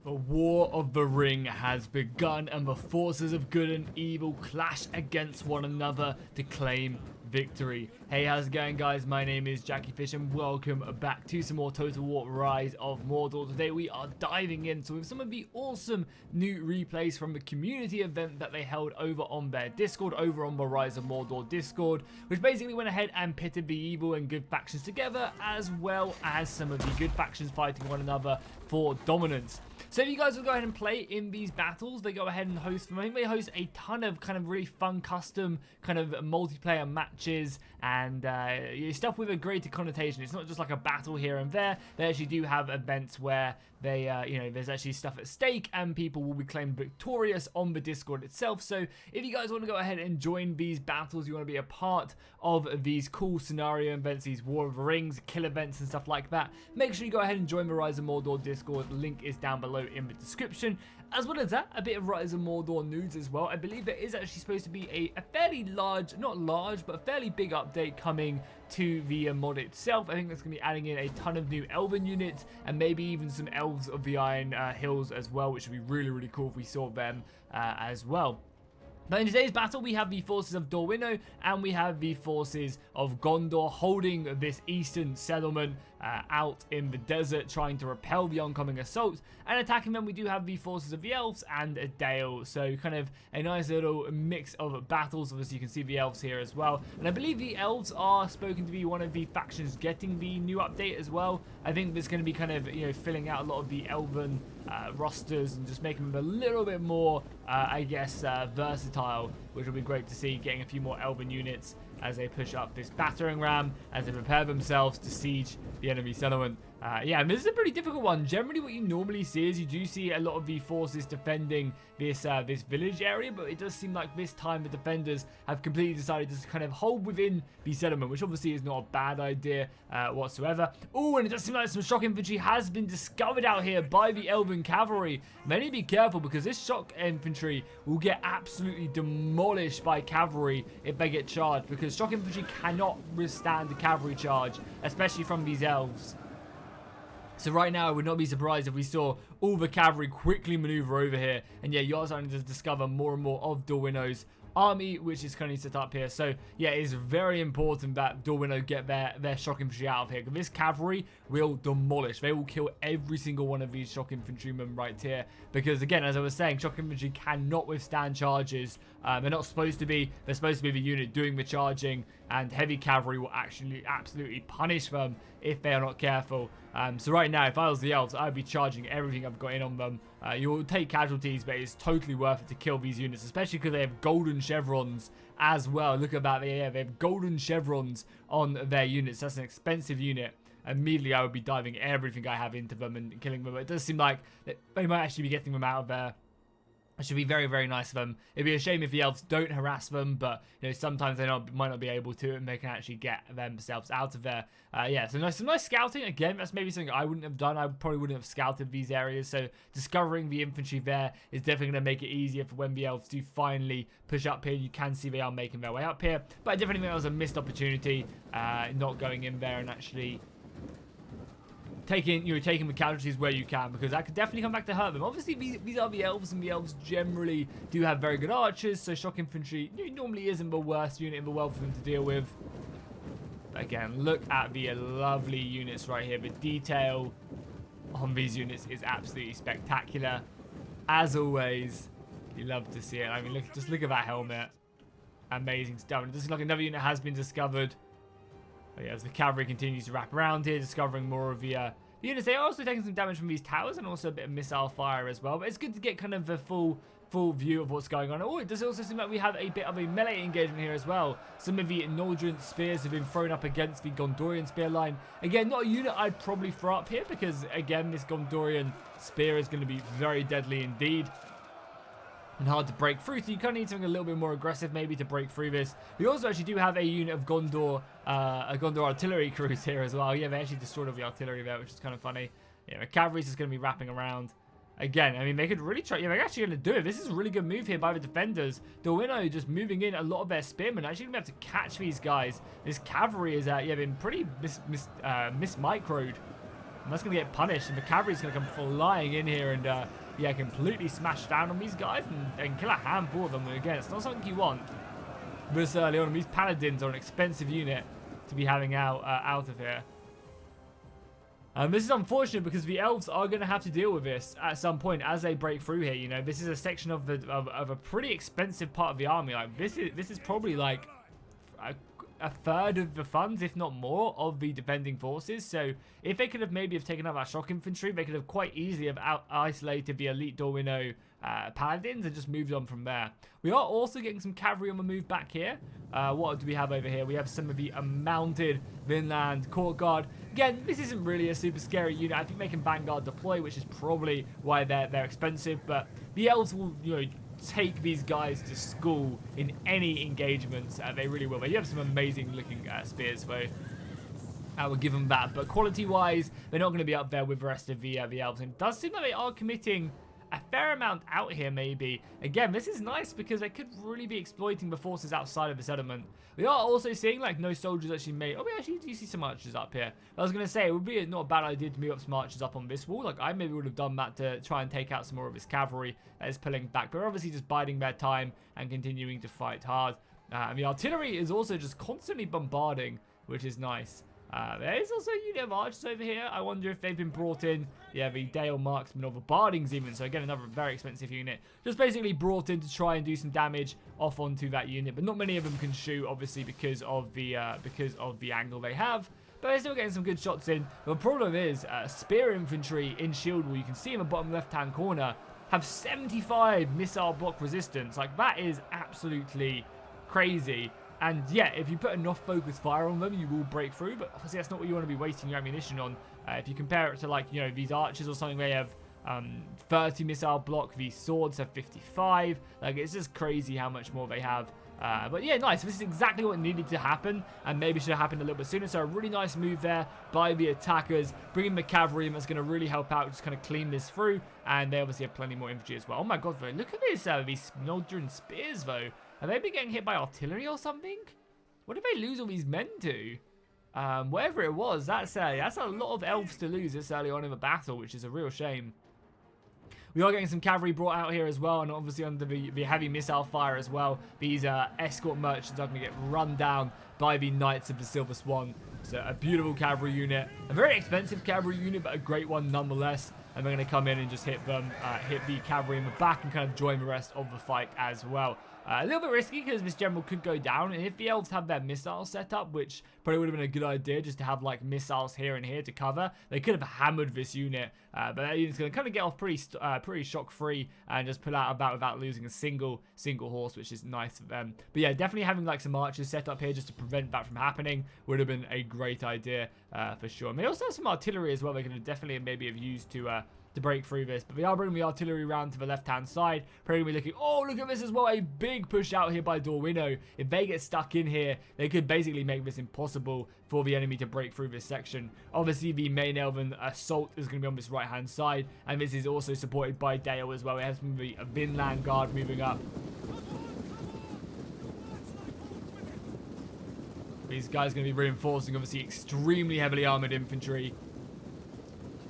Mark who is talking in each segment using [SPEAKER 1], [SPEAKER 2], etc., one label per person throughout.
[SPEAKER 1] The War of the Ring has begun, and the forces of good and evil clash against one another to claim victory. Hey, how's it going, guys? My name is Jackie Fish, and welcome back to some more Total War Rise of Mordor. Today we are diving into some of the awesome new replays from the community event that they held over on their Discord, over on the Rise of Mordor Discord, which basically went ahead and pitted the evil and good factions together, as well as some of the good factions fighting one another for dominance. So if you guys will go ahead and play in these battles, they go ahead and host them. I think they host a ton of kind of really fun custom kind of multiplayer matches and stuff with a greater connotation. It's not just like a battle here and there. They actually do have events where they, there's actually stuff at stake and people will be claimed victorious on the Discord itself. So if you guys want to go ahead and join these battles, you want to be a part of these cool scenario events, these War of the Rings, kill events and stuff like that, make sure you go ahead and join the Rise of Mordor Discord. The link is down below in the description. As well as that, a bit of Rise of Mordor news as well. I believe there is actually supposed to be a fairly large, not large, but a fairly big update coming to the mod itself. I think that's going to be adding in a ton of new elven units and maybe even some elves of the Iron Hills as well, which would be really, really cool if we saw them as well. Now in today's battle we have the forces of Dorwino and we have the forces of Gondor holding this eastern settlement out in the desert, trying to repel the oncoming assault, and attacking them we do have the forces of the elves and Dale. So kind of a nice little mix of battles. Obviously you can see the elves here as well, and I believe the elves are spoken to be one of the factions getting the new update as well. I think there's going to be kind of filling out a lot of the elven rosters and just making them a little bit more I guess versatile, which will be great to see, getting a few more elven units as they push up this battering ram, as they prepare themselves to siege the enemy settlement. Yeah, and this is a pretty difficult one. Generally what you normally see is you do see a lot of the forces defending this this village area, but it does seem like this time the defenders have completely decided to kind of hold within the settlement, which obviously is not a bad idea whatsoever. Oh, and it does seem like some shock infantry has been discovered out here by the elven cavalry. Many be careful, because this shock infantry will get absolutely demolished by cavalry if they get charged, because shock infantry cannot withstand the cavalry charge, especially from these elves. So right now, I would not be surprised if we saw all the cavalry quickly maneuver over here. And yeah, you're starting to discover more and more of Dorwino's army, which is currently set up here. So yeah, it is very important that Dorwino get their shock infantry out of here, because this cavalry will demolish. They will kill every single one of these shock infantrymen right here, because again, as I was saying, shock infantry cannot withstand charges. They're not supposed to be. They're supposed to be the unit doing the charging, and heavy cavalry will actually absolutely punish them if they are not careful. So right now, if I was the elves, I'd be charging everything I've got in on them. You'll take casualties, but it's totally worth it to kill these units, especially because they have golden chevrons as well. Look at that. They have golden chevrons on their units. That's an expensive unit. Immediately, I would be diving everything I have into them and killing them. But it does seem like they might actually be getting them out of there. It should be very, very nice of them. It'd be a shame if the elves don't harass them, but sometimes they might not be able to, and they can actually get themselves out of there. Yeah, so some nice scouting. Again, that's maybe something I wouldn't have done. I probably wouldn't have scouted these areas, so discovering the infantry there is definitely going to make it easier for when the elves do finally push up here. You can see they are making their way up here, but I definitely think that was a missed opportunity, not going in there and actually taking the casualties where you can, because that could definitely come back to hurt them. Obviously, these are the elves, and the elves generally do have very good archers, so shock infantry normally isn't the worst unit in the world for them to deal with. But again, look at the lovely units right here. The detail on these units is absolutely spectacular. As always, you love to see it. I mean, just look at that helmet. Amazing stuff. It does look like another unit has been discovered. But yeah, as the cavalry continues to wrap around here, discovering more of the units. They are also taking some damage from these towers and also a bit of missile fire as well. But it's good to get kind of a full view of what's going on. Oh, it does also seem like we have a bit of a melee engagement here as well. Some of the Nordrent spears have been thrown up against the Gondorian spear line. Again, not a unit I'd probably throw up here, because again, this Gondorian spear is going to be very deadly indeed and hard to break through, so you kind of need something a little bit more aggressive maybe to break through this. We also actually do have a unit of Gondor, a Gondor artillery crews here as well. Yeah, they actually destroyed all the artillery there, which is kind of funny. Yeah, the cavalry's just going to be wrapping around. Again, I mean, they could really try. Yeah, they're actually going to do it. This is a really good move here by the defenders. Dorwino just moving in a lot of their spearmen. Actually going to be able to catch these guys. This cavalry is, been pretty mis-microed And that's going to get punished, and the cavalry's going to come flying in here and, yeah, completely smash down on these guys and kill a handful of them. And again, it's not something you want this early on. These paladins are an expensive unit to be having out of here. This is unfortunate because the elves are going to have to deal with this at some point as they break through here. You know, this is a section of a pretty expensive part of the army. Like this is probably like a third of the funds, if not more, of the defending forces. So if they could have maybe taken out our shock infantry, they could have quite easily have isolated the elite Dorwino paladins and just moved on from there. We are also getting some cavalry on the move back here. What do we have over here? We have some of the mounted Vinland court guard. Again, this isn't really a super scary unit. I think they can vanguard deploy, which is probably why they're expensive. But the elves will, you know, take these guys to school in any engagements. They really will. They have some amazing looking spears, though. I will give them that. But quality-wise, they're not going to be up there with the rest of the elves. And it does seem like they are committing a fair amount out here, maybe. Again, this is nice because they could really be exploiting the forces outside of the settlement. We are also seeing, like, no soldiers actually made... Oh, we actually do see some archers up here. I was going to say, it would be not a bad idea to move up some archers up on this wall. Like, I maybe would have done that to try and take out some more of this cavalry that is pulling back. But they're obviously just biding their time and continuing to fight hard. And the artillery is also just constantly bombarding, which is nice. There is also a unit of archers over here. I wonder if they've been brought in. Yeah, the Dale Marksmen or the Bardings even. So again, another very expensive unit. Just basically brought in to try and do some damage off onto that unit. But not many of them can shoot, obviously, because of the angle they have. But they're still getting some good shots in. The problem is, spear infantry in shield wall, you can see in the bottom left-hand corner, have 75 missile block resistance. Like, that is absolutely crazy. And yeah, if you put enough focused fire on them, you will break through. But obviously, that's not what you want to be wasting your ammunition on. If you compare it to, like, you know, these archers or something, they have 30 missile block. These swords have 55. Like, it's just crazy how much more they have. But yeah, nice. This is exactly what needed to happen, and maybe should have happened a little bit sooner. So a really nice move there by the attackers, bringing the cavalry in. That's going to really help out, just kind of clean this through. And they obviously have plenty more infantry as well. Oh my god, though, look at this, these Snoldron spears, though. Have they been getting hit by artillery or something? What did they lose all these men to? Whatever it was, that's a lot of elves to lose this early on in the battle, which is a real shame. We are getting some cavalry brought out here as well, and obviously under the heavy missile fire as well. These escort merchants are going to get run down by the Knights of the Silver Swan. So a beautiful cavalry unit. A very expensive cavalry unit, but a great one nonetheless. And they're going to come in and just hit them, hit the cavalry in the back and kind of join the rest of the fight as well. A little bit risky because this general could go down, and if the elves have their missiles set up, which probably would have been a good idea just to have like missiles here and here to cover, they could have hammered this unit, but that unit's going to kind of get off pretty shock-free and just pull out about without losing a single horse, which is nice of them. But yeah, definitely having like some archers set up here just to prevent that from happening would have been a great idea for sure. And they also have some artillery as well they could definitely maybe have used to break through this. But we are bringing the artillery round to the left-hand side. Probably be looking... Oh, look at this as well. A big push out here by Dorwino. If they get stuck in here, they could basically make this impossible for the enemy to break through this section. Obviously, the main elven assault is going to be on this right-hand side. And this is also supported by Dale as well. It has the Vinland Guard moving up. These guys are going to be reinforcing, obviously, extremely heavily armored infantry.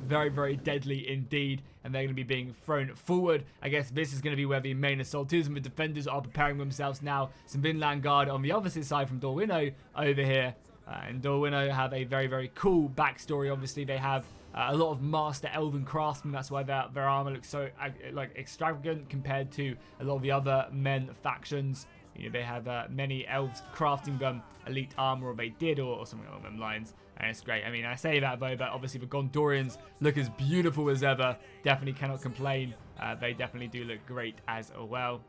[SPEAKER 1] Very, very deadly indeed, and they're going to be being thrown forward. I guess this is going to be where the main assault is, and the defenders are preparing themselves now. Some Vinland Guard on the opposite side from Dorwino over here. And Dorwino have a very, very cool backstory. Obviously, they have a lot of master elven craftsmen. That's why their armor looks so like extravagant compared to a lot of the other men factions. You know, they have many elves crafting them elite armor, or they did, or something along them lines. And it's great. I mean, I say that though, but obviously the Gondorians look as beautiful as ever. Definitely cannot complain. They definitely do look great as well.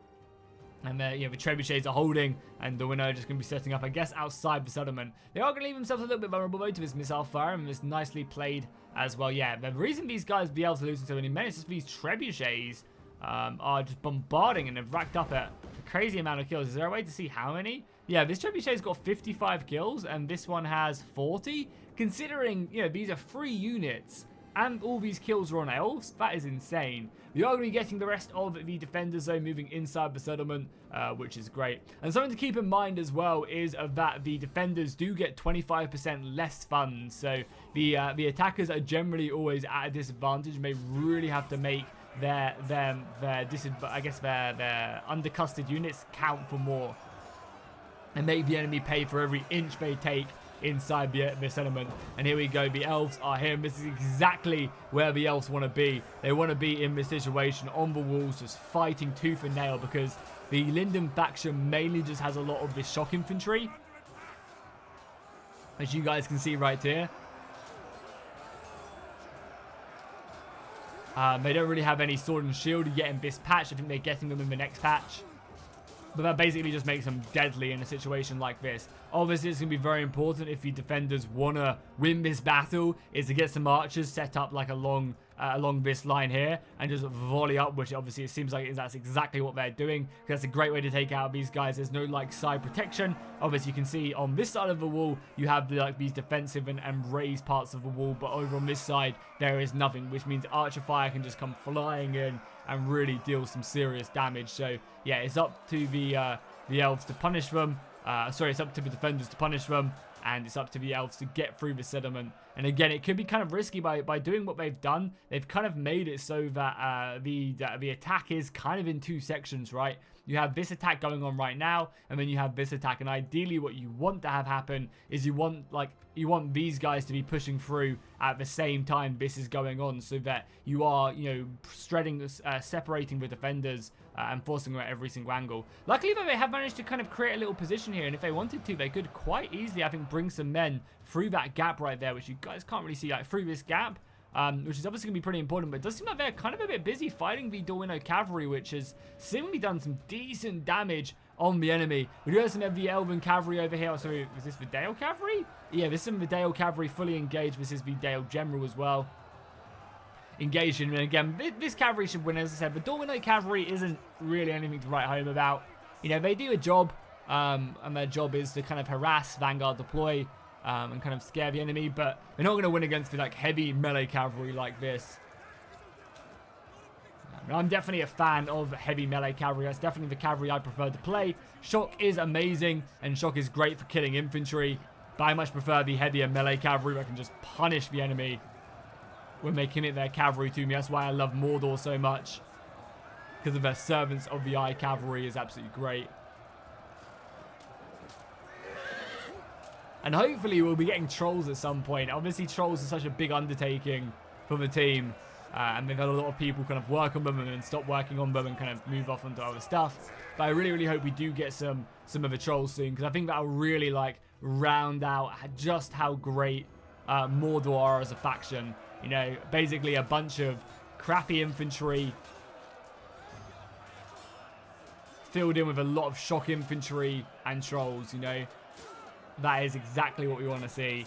[SPEAKER 1] And you know, the trebuchets are holding, and the winner just going to be setting up, I guess, outside the settlement. They are going to leave themselves a little bit vulnerable though to this missile fire, and it's nicely played as well. Yeah, the reason these guys be able to lose so many men is just these trebuchets are just bombarding, and they've racked up a crazy amount of kills. Is there a way to see how many? Yeah, this trebuchet's got 55 kills, and this one has 40. Considering, you know, these are 3 units And all these kills are on elves. That is insane. We are going to be getting the rest of the defenders though moving inside the settlement, which is great. And something to keep in mind as well is that the defenders do get 25% less funds. So the attackers are generally always at a disadvantage and they really have to make their undercosted units count for more and make the enemy pay for every inch they take inside the settlement. And here we go, the elves are here, and this is exactly where the elves want to be. They want to be in this situation on the walls, just fighting tooth and nail, because the Linden faction mainly just has a lot of this shock infantry, as you guys can see right here. They don't really have any sword and shield yet in this patch. I think they're getting them in the next patch. But that basically just makes them deadly in a situation like this. Obviously, it's going to be very important if the defenders want to win this battle, is to get some archers set up like along this line here and just volley up, which obviously it seems like that's exactly what they're doing. That's a great way to take out these guys. There's no like side protection. Obviously, you can see on this side of the wall, you have these defensive and raised parts of the wall, but over on this side, there is nothing, which means archer fire can just come flying in and really deal some serious damage. So yeah, it's up to the elves to punish them. Sorry, it's up to the defenders to punish them, and it's up to the elves to get through the settlement. And again, it could be kind of risky by doing what they've done. They've kind of made it so that the attack is kind of in two sections, right? You have this attack going on right now, and then you have this attack. And ideally, what you want to have happen is you want these guys to be pushing through at the same time this is going on, so that you are, separating the defenders and forcing them at every single angle. Luckily, though, they have managed to kind of create a little position here, and if they wanted to, they could quite easily, I think, bring some men through that gap right there, which you guys can't really see, like through this gap. Which is obviously going to be pretty important, but it does seem like they're kind of a bit busy fighting the Dorwino cavalry, which has seemingly done some decent damage on the enemy. We do also have the Elven cavalry over here. So is this the Dale cavalry? Yeah, this is the Dale cavalry fully engaged. This is the Dale general as well. Engaged in, and again, this cavalry should win. As I said, the Dorwino cavalry isn't really anything to write home about. You know, they do a job, and their job is to kind of harass, vanguard, deploy, and kind of scare the enemy, but they're not going to win against the like heavy melee cavalry like this. I'm definitely a fan of heavy melee cavalry. That's definitely the cavalry I prefer to play. Shock is amazing, and shock is great for killing infantry, but I much prefer the heavier melee cavalry that can just punish the enemy when they commit their cavalry to me. That's why I love Mordor so much, because of their Servants of the Eye cavalry is absolutely great. And hopefully we'll be getting trolls at some point. Obviously trolls are such a big undertaking for the team. And they've had a lot of people kind of work on them and then stop working on them and kind of move off onto other stuff. But I really, really hope we do get some of the trolls soon, because I think that'll really like round out just how great Mordor are as a faction. You know, basically a bunch of crappy infantry filled in with a lot of shock infantry and trolls, you know. That is exactly what we want to see,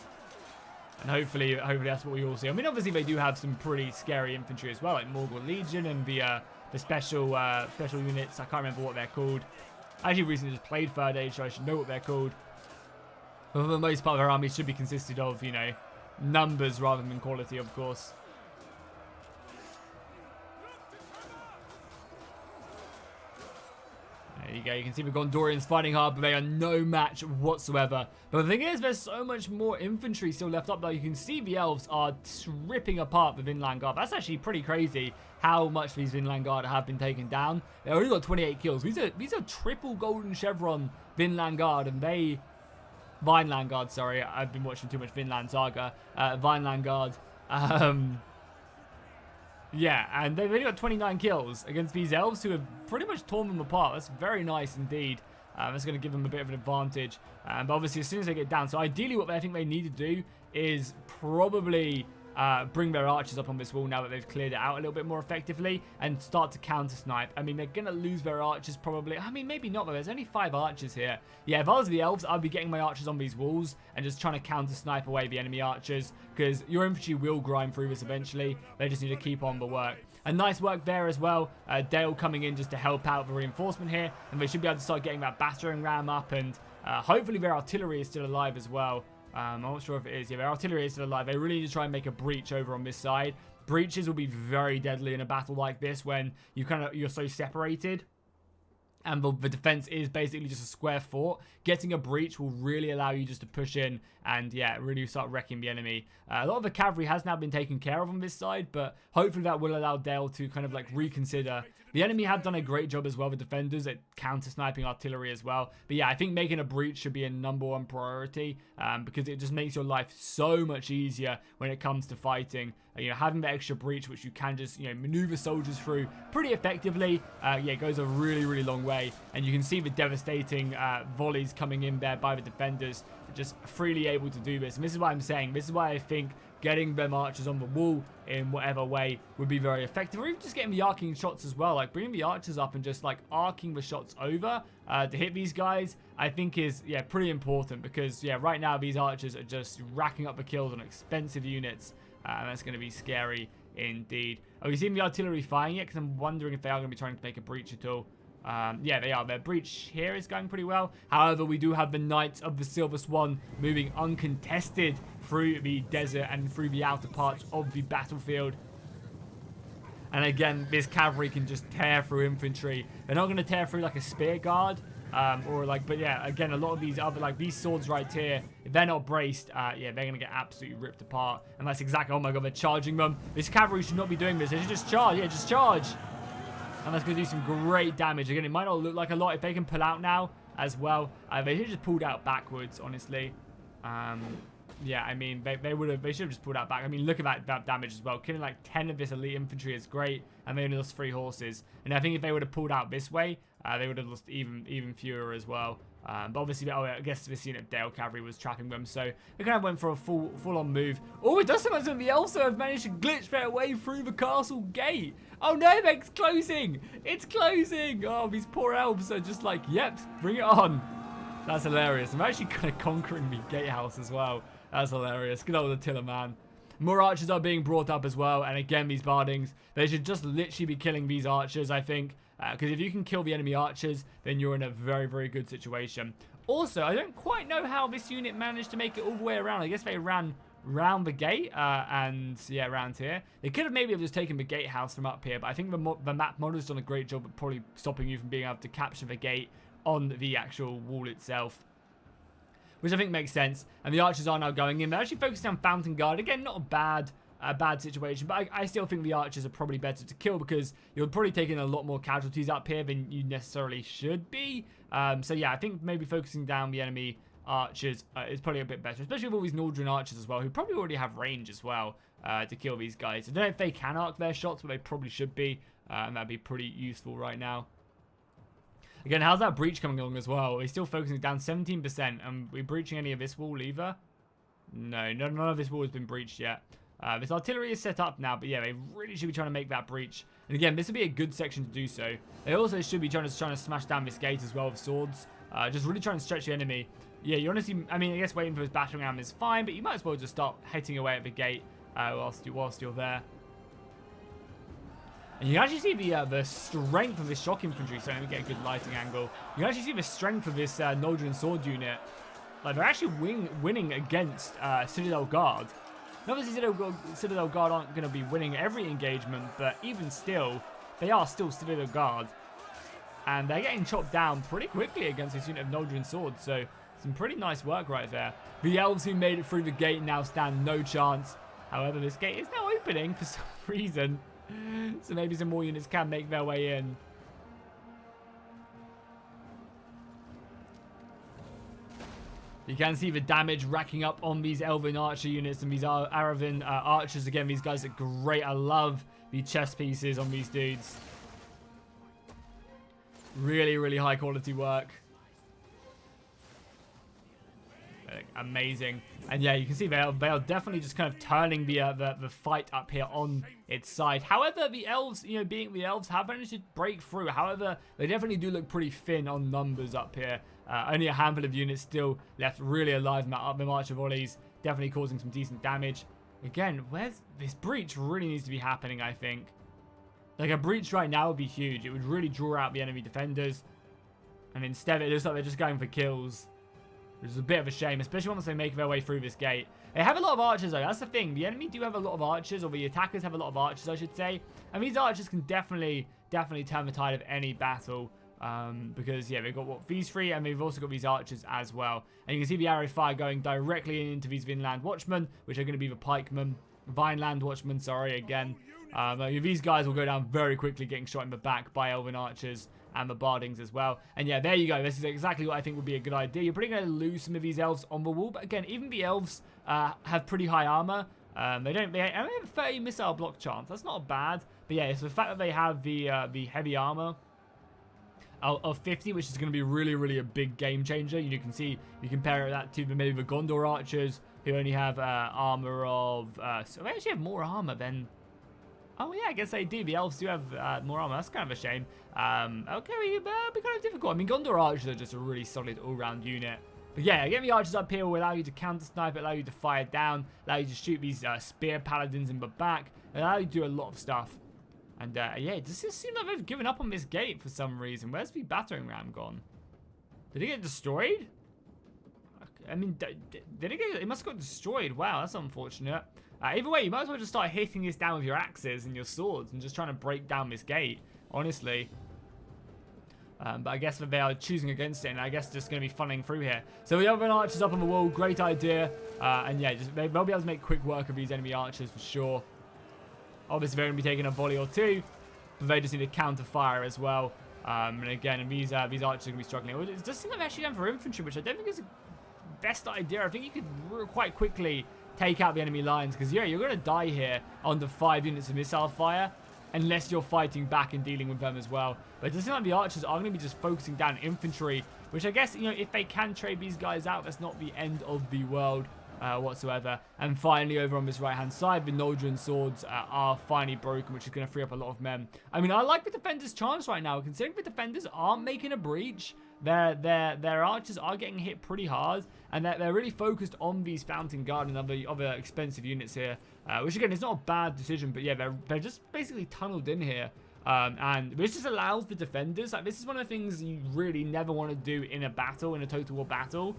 [SPEAKER 1] and hopefully that's what we all see. I mean, obviously they do have some pretty scary infantry as well, like Morgul Legion and the special units. I can't remember what they're called. I actually recently just played 3rd Age, so I should know what they're called. But for the most part, their army should be consisted of, you know, numbers rather than quality, of course. There you go, you can see the Gondorians fighting hard, but they are no match whatsoever. But the thing is, there's so much more infantry still left up, though. You can see the elves are ripping apart the Vinland Guard. That's actually pretty crazy how much these Vinland Guard have been taken down. They only got 28 kills. These are triple golden chevron Vinland Guard, and they... Vineland Guard, sorry. I've been watching too much Vinland Saga. Vineland Guard. Yeah, and they've only got 29 kills against these elves who have pretty much torn them apart. That's very nice indeed. That's going to give them a bit of an advantage. But obviously, as soon as they get down, so ideally what I think they need to do is probably bring their archers up on this wall now that they've cleared it out a little bit more effectively and start to counter snipe. I mean, they're going to lose their archers probably. I mean, maybe not, though. There's only 5 archers here. Yeah, if I was the elves, I'd be getting my archers on these walls and just trying to counter snipe away the enemy archers, because your infantry will grind through this eventually. They just need to keep on the work. And nice work there as well. Dale coming in just to help out the reinforcement here, and they should be able to start getting that battering ram up, and hopefully their artillery is still alive as well. I'm not sure if it is. Yeah, their artillery is still alive. They really need to try and make a breach over on this side. Breaches will be very deadly in a battle like this when you're so separated. And the defense is basically just a square fort. Getting a breach will really allow you just to push in and, yeah, really start wrecking the enemy. A lot of the cavalry has now been taken care of on this side, but hopefully that will allow Dale to kind of like reconsider. The enemy have done a great job as well, the defenders, at counter-sniping artillery as well. But yeah, I think making a breach should be a #1 priority because it just makes your life so much easier when it comes to fighting. Having the extra breach, which you can just, maneuver soldiers through pretty effectively, yeah, goes a really, really long way. And you can see the devastating volleys coming in there by the defenders, just freely able to do this. And this is why I'm saying, this is why I think getting them archers on the wall in whatever way would be very effective, or even just getting the arcing shots as well, like bringing the archers up and just like arcing the shots over to hit these guys, I think is, yeah, pretty important, because yeah, right now these archers are just racking up the kills on expensive units, and that's going to be scary indeed. Are we seeing the artillery firing yet? Because I'm wondering if they are going to be trying to make a breach at all. Yeah, they are. Their breach here is going pretty well. However, we do have the Knights of the Silver Swan moving uncontested through the desert and through the outer parts of the battlefield. And again, this cavalry can just tear through infantry. They're not going to tear through like a spear guard. But yeah, again, a lot of these other, like these swords right here, if they're not braced, yeah, they're going to get absolutely ripped apart. And that's exactly, oh my god, they're charging them. This cavalry should not be doing this. They should just charge. Yeah, just charge. And that's going to do some great damage. Again, it might not look like a lot if they can pull out now as well. They should have just pulled out backwards, honestly. Yeah, I mean, they should have just pulled out back. I mean, look at that damage as well. Killing like 10 of this elite infantry is great. And they only lost 3 horses. And I think if they would have pulled out this way, they would have lost even fewer as well. But obviously, I guess this unit of Dale Cavalry was trapping them, so they kind of went for a full-on move. Oh, it does so much that the elves have managed to glitch their way through the castle gate. Oh no, it's closing! It's closing! Oh, these poor elves are just like, yep, bring it on. That's hilarious. I'm actually kind of conquering the gatehouse as well. That's hilarious. Good old Attila, man. More archers are being brought up as well, and again, these bardings, they should just literally be killing these archers, I think. Because if you can kill the enemy archers, then you're in a very, very good situation. Also, I don't quite know how this unit managed to make it all the way around. I guess they ran round the gate and, yeah, around here. They could have maybe just taken the gatehouse from up here, but I think the map model's done a great job at probably stopping you from being able to capture the gate on the actual wall itself, which I think makes sense. And the archers are now going in. They're actually focusing on Fountain Guard. Again, not a bad situation, but I still think the archers are probably better to kill because you're probably taking a lot more casualties up here than you necessarily should be. So yeah, I think maybe focusing down the enemy archers is probably a bit better, especially with all these Nordran archers as well, who probably already have range as well to kill these guys. I don't know if they can arc their shots, but they probably should be, and that'd be pretty useful right now. Again, how's that breach coming along as well? We're still focusing down 17%, and we're breaching any of this wall either? No, none of this wall has been breached yet. This artillery is set up now, but yeah, they really should be trying to make that breach. And again, this would be a good section to do so. They also should be trying to smash down this gate as well with swords. Just really trying to stretch the enemy. Yeah, you honestly, I mean, I guess waiting for his battering ram is fine, but you might as well just start hitting away at the gate whilst you're there. And you can actually see the strength of this shock infantry. So let me get a good lighting angle. You can actually see the strength of this Nordran sword unit. Like, they're actually winning against Citadel Guard. Obviously, Citadel Guard aren't going to be winning every engagement, but even still, they are still Citadel Guard. And they're getting chopped down pretty quickly against this unit of Nordran swords, so some pretty nice work right there. The elves who made it through the gate now stand no chance. However, this gate is now opening for some reason, so maybe some more units can make their way in. You can see the damage racking up on these Elven archer units and these Aravan archers. Again, these guys are great. I love the chest pieces on these dudes. Really, really high quality work. Amazing. And yeah, you can see they are definitely just kind of turning the fight up here on its side. However, the elves, being the elves, have managed to break through. However, they definitely do look pretty thin on numbers up here. Only a handful of units still left really alive. The March of Volleys definitely causing some decent damage. Again, where's this breach really needs to be happening, I think. Like, a breach right now would be huge. It would really draw out the enemy defenders. And instead, it looks like they're just going for kills. which is a bit of a shame, especially once they make their way through this gate. They have a lot of archers, though. That's the thing. The enemy do have a lot of archers, or the attackers have a lot of archers, I should say. And these archers can definitely turn the tide of any battle. Because, yeah, they've got, what, these three, and they've also got these archers as well. And you can see the arrow fire going directly into these Vinland Watchmen, which are going to be the pikemen. Vineland Watchmen, sorry, again. These guys will go down very quickly, getting shot in the back by Elven archers and the Bardings as well. And yeah, there you go. This is exactly what I think would be a good idea. You're probably going to lose some of these elves on the wall, but again, even the elves have pretty high armor. They only have 30 missile block chance. That's not bad. But yeah, it's the fact that they have the heavy armor of 50, which is going to be really a big game changer. You can see, you compare that to maybe the Gondor archers, who only have armor of so they actually have more armor than, oh yeah, I guess they do. The elves do have more armor. That's kind of a shame. Okay, it'll be kind of difficult. I mean, Gondor archers are just a really solid all-round unit. But yeah, getting the archers up here will allow you to counter snipe, allow you to fire down, allow you to shoot these spear paladins in the back, allow you to do a lot of stuff. And yeah, it just seems like they've given up on this gate for some reason. Where's the battering ram gone? Did it get destroyed? I mean, did it get? It must have got destroyed. Wow, that's unfortunate. Either way, you might as well just start hitting this down with your axes and your swords and just trying to break down this gate, honestly. But I guess that they are choosing against it, and I guess just going to be funneling through here. So the other archers up on the wall, great idea. And yeah, they'll be able to make quick work of these enemy archers for sure. Obviously, they're going to be taking a volley or two, but they just need to counter fire as well. And again, these archers are going to be struggling. It does seem like they're actually going for infantry, which I don't think is the best idea. I think you could quite quickly take out the enemy lines, because yeah, you're going to die here under 5 units of missile fire, unless you're fighting back and dealing with them as well. But it does seem like the archers are going to be just focusing down infantry, which I guess, you know, if they can trade these guys out, that's not the end of the world whatsoever. And finally, over on this right-hand side, the Noldrin swords are finally broken, which is going to free up a lot of men. I mean, I like the defenders' chance right now, considering the defenders aren't making a breach. Their archers are getting hit pretty hard, and they're really focused on these Fountain Guard and other expensive units here, which again is not a bad decision, but yeah, they're just basically tunneled in here, and this just allows the defenders, like, this is one of the things you really never want to do in a battle, in a total war battle,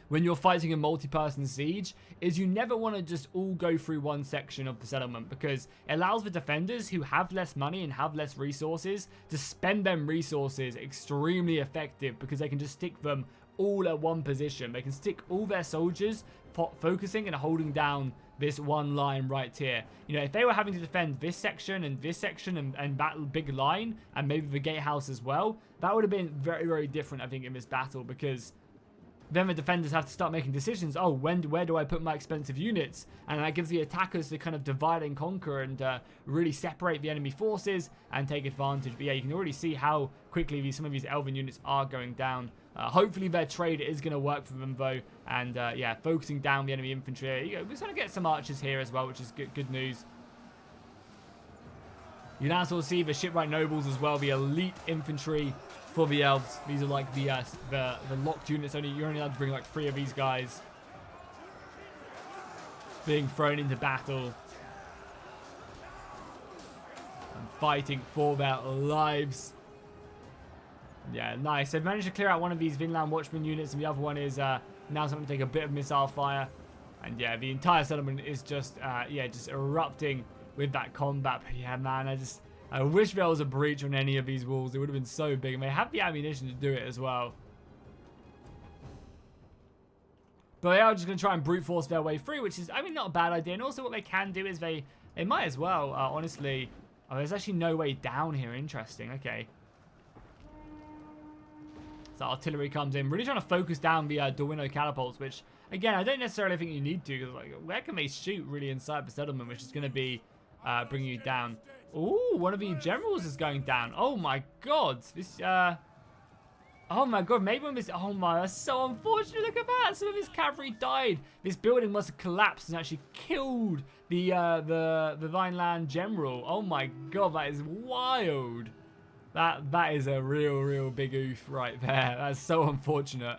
[SPEAKER 1] when you're fighting a multi-person siege, is you never want to just all go through one section of the settlement, because it allows the defenders who have less money and have less resources to spend them resources extremely effective, because they can just stick them all at one position. They can stick all their soldiers focusing and holding down this one line right here. You know, if they were having to defend this section and that big line, and maybe the gatehouse as well, that would have been very different, I think, in this battle, because then the defenders have to start making decisions. Oh, where do I put my expensive units? And that gives the attackers to kind of divide and conquer and really separate the enemy forces and take advantage. But yeah, you can already see how quickly some of these elven units are going down. Hopefully their trade is going to work for them though. And yeah, focusing down the enemy infantry. You know, we're just going to get some archers here as well, which is good news. You now sort of see the shipwright nobles as well, the elite infantry for the elves. These are like the locked units. You're only allowed to bring like 3 of these guys being thrown into battle and fighting for their lives. Yeah, nice. They've managed to clear out one of these Vinland Watchmen units, and the other one is now starting to take a bit of missile fire. And yeah, the entire settlement is just just erupting with that combat. But yeah, man, I wish there was a breach on any of these walls. It would have been so big, and they have the ammunition to do it as well. But they are just going to try and brute force their way through, which is, I mean, not a bad idea. And also what they can do is they might as well, honestly. Oh, there's actually no way down here. Interesting. Okay. So artillery comes in, really trying to focus down the Dorwino catapults, which, again, I don't necessarily think you need to, because like, where can they shoot really inside the settlement, which is going to be bringing you down. Ooh, one of the generals is going down. Oh my god. This, oh my god, maybe when this, oh my, that's so unfortunate. Look at that. Some of his cavalry died. This building must have collapsed and actually killed the Vineland general. Oh my god, that is wild. That is a real big oof right there. That's so unfortunate.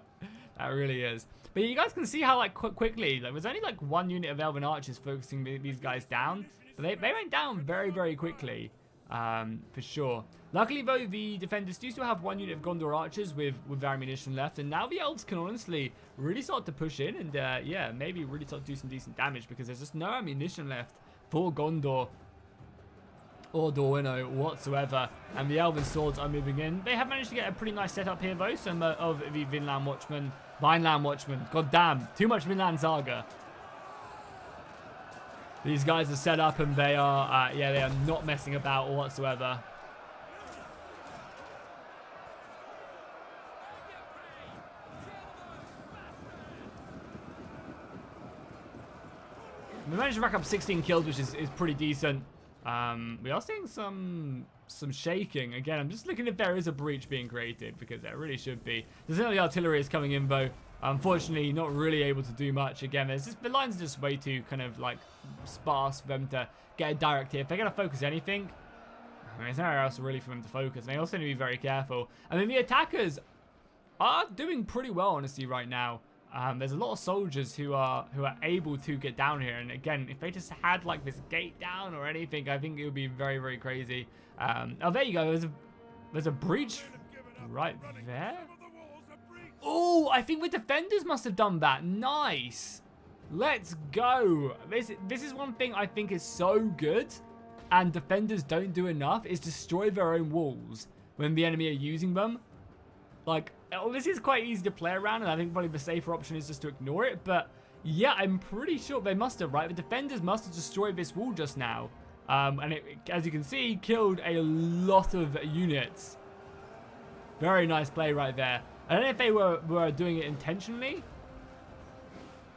[SPEAKER 1] That really is. But you guys can see how like quickly, like there's only like 1 unit of elven archers focusing these guys down. But they went down very quickly. for sure. Luckily, though, the defenders do still have one unit of Gondor archers with ammunition left, and now the elves can honestly really start to push in and, yeah, maybe really start to do some decent damage because there's just no ammunition left for Gondor or Dorwino whatsoever, and the elven swords are moving in. They have managed to get a pretty nice setup here, though. Some of the Vinland Watchmen. God damn, too much Vinland Saga. These guys are set up and they are, yeah, they are not messing about whatsoever. We managed to rack up 16 kills, which is pretty decent. We are seeing some shaking. Again, I'm just looking if there is a breach being created, because there really should be. There's the artillery is coming in, though. Unfortunately, not really able to do much. Again, the lines are just way too kind of like sparse for them to get a direct hit. If they're going to focus anything, I mean, there's nowhere else really for them to focus. And they also need to be very careful. I mean, the attackers are doing pretty well, honestly, right now. There's a lot of soldiers who are able to get down here, and again, if they just had like this gate down or anything, I think it would be very, very crazy. Oh, there you go. There's a breach right there. Oh, I think the defenders must have done that. Nice. Let's go. This is one thing I think is so good, and defenders don't do enough, is destroy their own walls when the enemy are using them. Like, this is quite easy to play around, and I think probably the safer option is just to ignore it. But yeah, I'm pretty sure they must have, right? The defenders must have destroyed this wall just now. And it, as you can see, killed a lot of units. Very nice play right there. I don't know if they were doing it intentionally.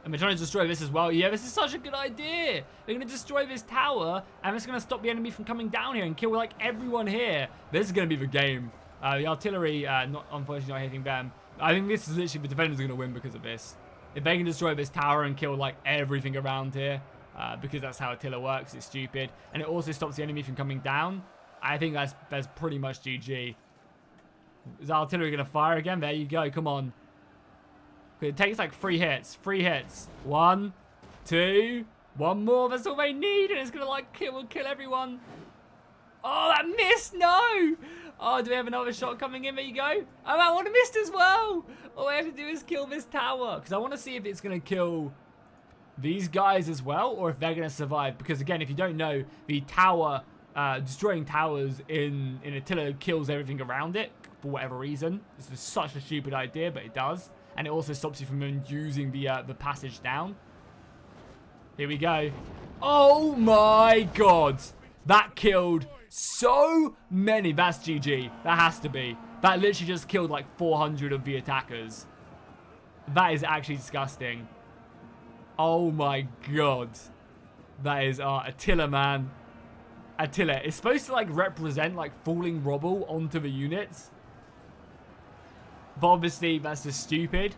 [SPEAKER 1] And they're trying to destroy this as well. Yeah, this is such a good idea. They're going to destroy this tower, and it's going to stop the enemy from coming down here and kill, like, everyone here. This is going to be the game. The artillery, unfortunately not hitting them. I think this is literally the defenders are going to win because of this. If they can destroy this tower and kill, like, everything around here, because that's how artillery works, it's stupid. And it also stops the enemy from coming down. I think that's pretty much GG. Is the artillery going to fire again? There you go. Come on. It takes like 3 hits. 3 hits. 1, 2, 1 more. That's all they need, and it's going to, like, kill everyone. Oh, that missed. No. Oh, do we have another shot coming in? There you go. Oh, that one missed as well. All I have to do is kill this tower, because I want to see if it's going to kill these guys as well, or if they're going to survive. Because, again, if you don't know, the tower, destroying towers in Attila kills everything around it for whatever reason. This is such a stupid idea, but it does. And it also stops you from using the passage down. Here we go. Oh, my God. That killed so many. That's GG. That has to be. That literally just killed like 400 of the attackers. That is actually disgusting. Oh my God. That is Attila, man. Attila. It's supposed to like represent like falling rubble onto the units. But obviously that's just stupid.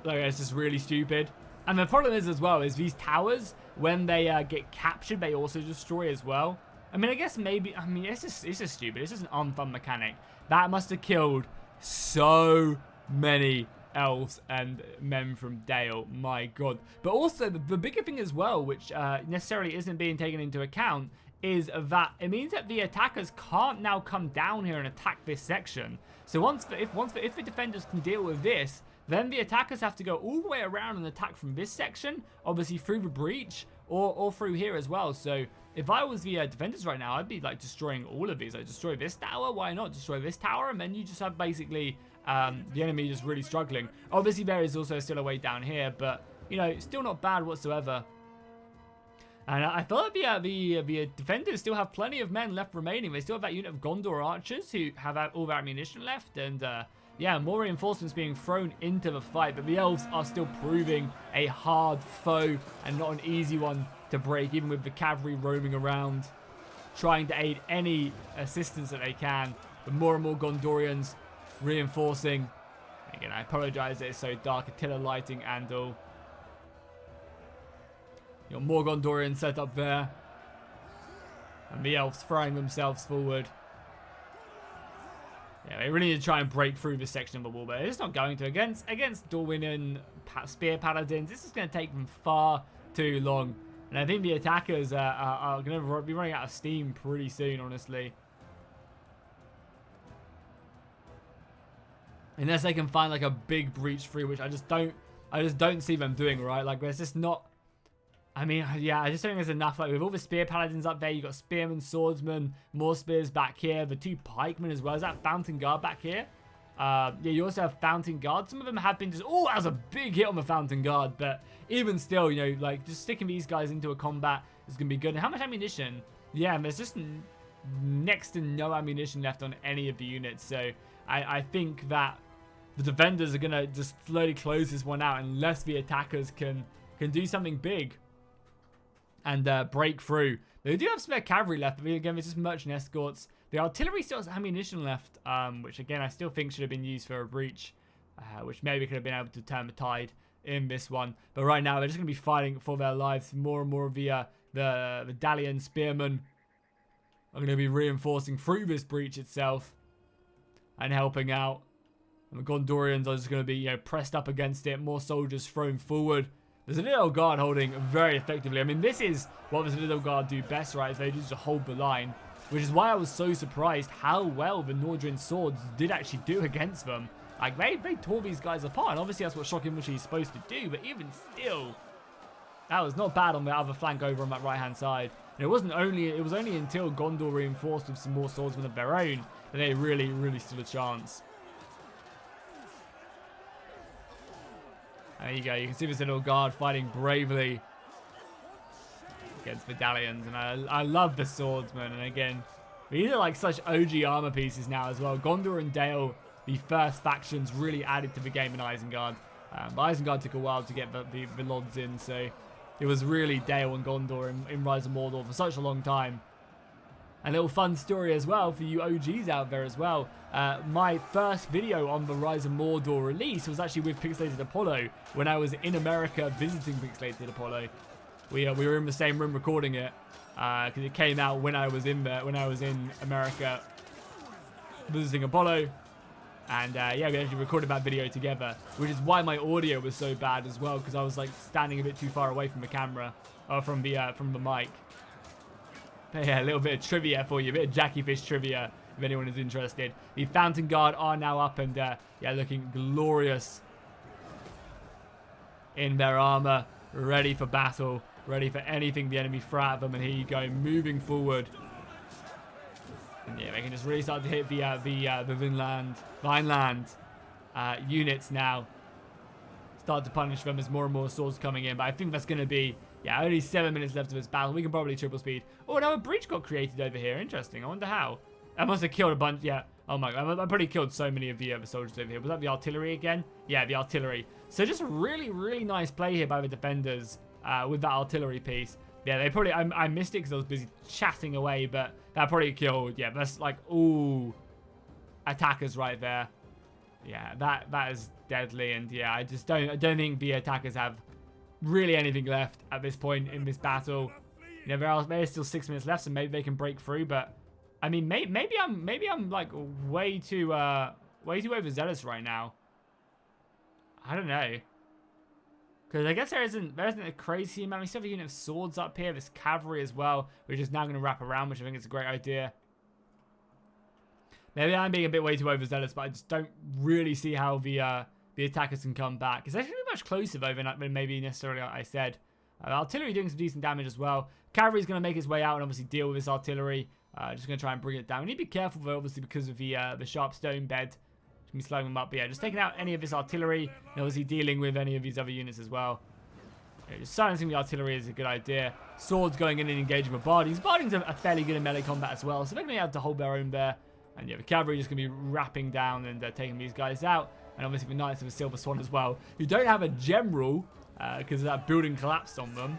[SPEAKER 1] Like, it's just really stupid. And the problem is as well is these towers, when they get captured, they also destroy as well. I mean, I guess maybe, I mean, it's just stupid. It's just an unfun mechanic. That must have killed so many elves and men from Dale. My God. But also, the bigger thing as well, which necessarily isn't being taken into account, is that it means that the attackers can't now come down here and attack this section. So if the defenders can deal with this, then the attackers have to go all the way around and attack from this section, obviously through the breach, or through here as well. So if I was the defenders right now, I'd be like destroying all of these. Like, destroy this tower, why not? Destroy this tower, and then you just have basically the enemy just really struggling. Obviously there is also still a way down here, but you know, still not bad whatsoever. And I thought the defenders still have plenty of men left remaining. They still have that unit of Gondor archers who have all their ammunition left, and yeah, more reinforcements being thrown into the fight, but the elves are still proving a hard foe and not an easy one to break, even with the cavalry roaming around, trying to aid any assistance that they can. But more and more Gondorians reinforcing. Again, I apologize that it's so dark. Attila lighting and all. You got more Gondorians set up there. And the elves throwing themselves forward. Yeah, they really need to try and break through this section of the wall, but it's not going to. Against Dorwin and Spear Paladins, this is going to take them far too long. And I think the attackers are going to be running out of steam pretty soon, honestly. Unless they can find like a big breach through, which I just don't see them doing, right? Like there's just not, I mean, yeah, I just don't think there's enough. Like with all the spear paladins up there, you got spearmen, swordsmen, more spears back here, the 2 pikemen as well. Is that fountain guard back here? Yeah, you also have fountain guard. Some of them have been just, oh, that was a big hit on the fountain guard, but even still, you know, like just sticking these guys into a combat is gonna be good. And how much ammunition? Yeah, and there's just next to no ammunition left on any of the units, so I think that the defenders are gonna just slowly close this one out unless the attackers can do something big and break through. They do have spare cavalry left, but again, it's just merchant escorts. The artillery still has ammunition left, which again I still think should have been used for a breach, which maybe could have been able to turn the tide in this one. But right now they're just gonna be fighting for their lives. More and more of the Dalian spearmen are gonna be reinforcing through this breach itself and helping out. And the Gondorians are just going to be, you know, pressed up against it. More soldiers thrown forward. There's a little guard holding very effectively. I mean, this is what this little guard do best, right? Is they just hold the line. Which is why I was so surprised how well the Nordrin swords did actually do against them. Like, they tore these guys apart. And obviously, that's what shock infantry is supposed to do. But even still, that was not bad on the other flank over on that right-hand side. And it was only until Gondor reinforced with some more swordsmen of their own that they really stood a chance. There you go. You can see this little guard fighting bravely against the Dalians. And I love the swordsmen. And again, these are like such OG armor pieces now as well. Gondor and Dale, the first factions, really added to the game in Isengard. But Isengard took a while to get the Lodds in. So it was really Dale and Gondor in Rise of Mordor for such a long time. A little fun story as well for you OGs out there as well. My first video on the Rise of Mordor release was actually with Pixelated Apollo when I was in America visiting Pixelated Apollo. We were in the same room recording it because it came out when I was in America visiting Apollo. And yeah, we actually recorded that video together, which is why my audio was so bad as well, because I was like standing a bit too far away from the camera or from the mic. But yeah, a little bit of trivia for you, a bit of Jackie Fish trivia if anyone is interested. The Fountain Guard are now up and yeah, looking glorious in their armor, ready for battle, ready for anything the enemy throw at them. And here you go, moving forward. And yeah, they can just really start to hit the Vineland units now. Start to punish them as more and more swords coming in. But I think that's going to be, yeah, only 7 minutes left of this battle. We can probably triple speed. Oh, now a breach got created over here. Interesting. I wonder how. I must have killed a bunch. Yeah. Oh my god. I probably killed so many of the soldiers over here. Was that the artillery again? Yeah, the artillery. So just really nice play here by the defenders with that artillery piece. Yeah, they probably, I missed it because I was busy chatting away, but that probably killed, yeah, that's like, ooh, attackers right there. Yeah, that is deadly, and yeah, I don't think the attackers have really anything left at this point in this battle. You know, there's still 6 minutes left, so maybe they can break through, but, I mean, maybe I'm like way too overzealous right now. I don't know. Because I guess there isn't a crazy amount. We still have a unit of swords up here. There's cavalry as well, which is now going to wrap around, which I think is a great idea. Maybe I'm being a bit way too overzealous, but I just don't really see how the attackers can come back. It's actually much closer though than maybe necessarily I said. Artillery doing some decent damage as well. Cavalry's going to make its way out and obviously deal with this artillery. Just going to try and bring it down. We need to be careful though, obviously, because of the sharp stone bed. Be slowing them up, but yeah, just taking out any of this artillery and obviously dealing with any of these other units as well. Yeah, just silencing the artillery is a good idea. Swords going in and engaging with Bardings. Bardings are fairly good in melee combat as well, so they're going to have to hold their own there. And yeah, the cavalry just going to be wrapping down and taking these guys out. And obviously the Knights of the Silver Swan as well, who don't have a general because that building collapsed on them.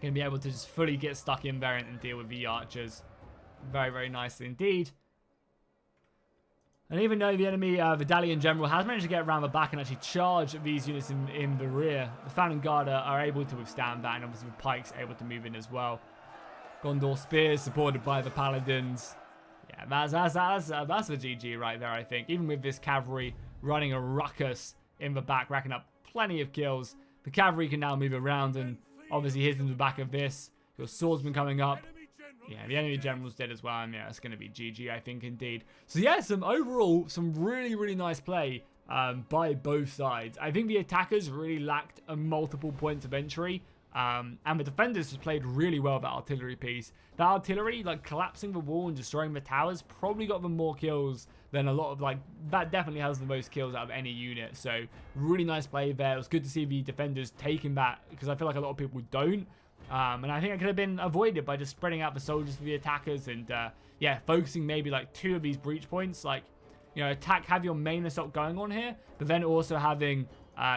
[SPEAKER 1] Going to be able to just fully get stuck in there and deal with the archers. Very nicely indeed. And even though the enemy, the Dalian general, has managed to get around the back and actually charge these units in the rear, the Fountain Guard are able to withstand that, and obviously the pikes able to move in as well. Gondor spears supported by the paladins. Yeah, that's the GG right there, I think. Even with this cavalry running a ruckus in the back, racking up plenty of kills, the cavalry can now move around and obviously hits in the back of this. Your swordsman coming up. Yeah, the enemy general's dead as well, and yeah, it's going to be GG, I think, indeed. So yeah, overall, some really, really nice play by both sides. I think the attackers really lacked multiple points of entry, and the defenders just played really well with that artillery piece. That artillery, like, collapsing the wall and destroying the towers, probably got them more kills than a lot of, like, that definitely has the most kills out of any unit. So, really nice play there. It was good to see the defenders taking that, because I feel like a lot of people don't. And I think it could have been avoided by just spreading out the soldiers for the attackers and, yeah, focusing maybe, like, 2 of these breach points. Like, you know, have your main assault going on here, but then also having,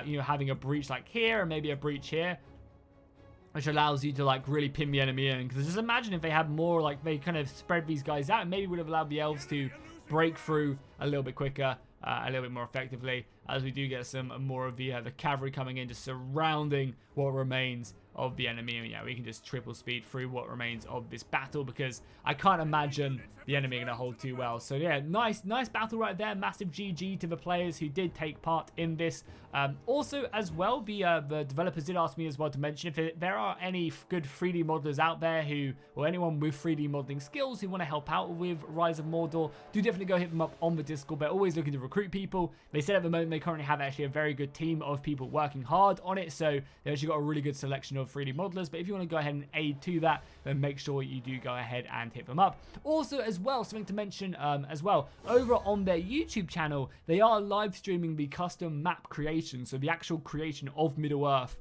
[SPEAKER 1] you know, having a breach, like, here and maybe a breach here, which allows you to, like, really pin the enemy in. Because just imagine if they had more, like, they kind of spread these guys out, and maybe would have allowed the elves to break through a little bit quicker, a little bit more effectively, as we do get some more of the cavalry coming in, just surrounding what remains of the enemy. And yeah, we can just triple speed through what remains of this battle, because I can't imagine the enemy going to hold too well. So yeah, nice battle right there. Massive GG to the players who did take part in this. Also, as well, the developers did ask me as well to mention if there are any good 3D modelers out there who, or anyone with 3D modeling skills who want to help out with Rise of Mordor, do definitely go hit them up on the Discord. They're always looking to recruit people. They said at the moment they currently have actually a very good team of people working hard on it, so they actually got a really good selection of 3D modelers. But if you want to go ahead and aid to that, then make sure you do go ahead and hit them up. Also, as well, something to mention as well, over on their YouTube channel, they are live streaming the custom map creation, so the actual creation of Middle-earth,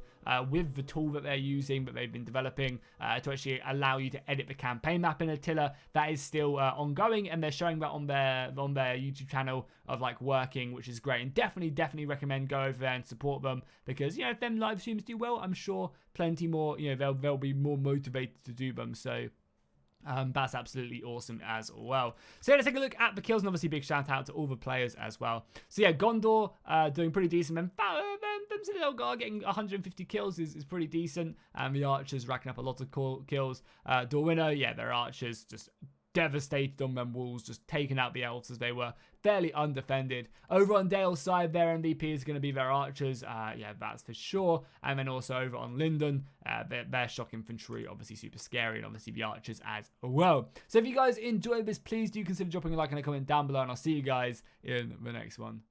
[SPEAKER 1] with the tool that they're using, that they've been developing to actually allow you to edit the campaign map in Attila. That is still ongoing, and they're showing that on their YouTube channel of, like, working, which is great. And definitely recommend go over there and support them, because, you know, if them live streams do well, I'm sure plenty more, you know, they'll be more motivated to do them. So that's absolutely awesome as well. So yeah, let's take a look at the kills, and obviously big shout out to all the players as well. So yeah, Gondor doing pretty decent, and Elgar getting 150 kills is pretty decent, and the archers racking up a lot of kills. Dorwinner, yeah, their archers just devastated on them walls, just taking out the elves as they were fairly undefended. Over on Dale's side, their MVP is going to be their archers, yeah, that's for sure. And then also over on Linden, their shock infantry, obviously super scary, and obviously the archers as well. So if you guys enjoyed this, please do consider dropping a like and a comment down below, and I'll see you guys in the next one.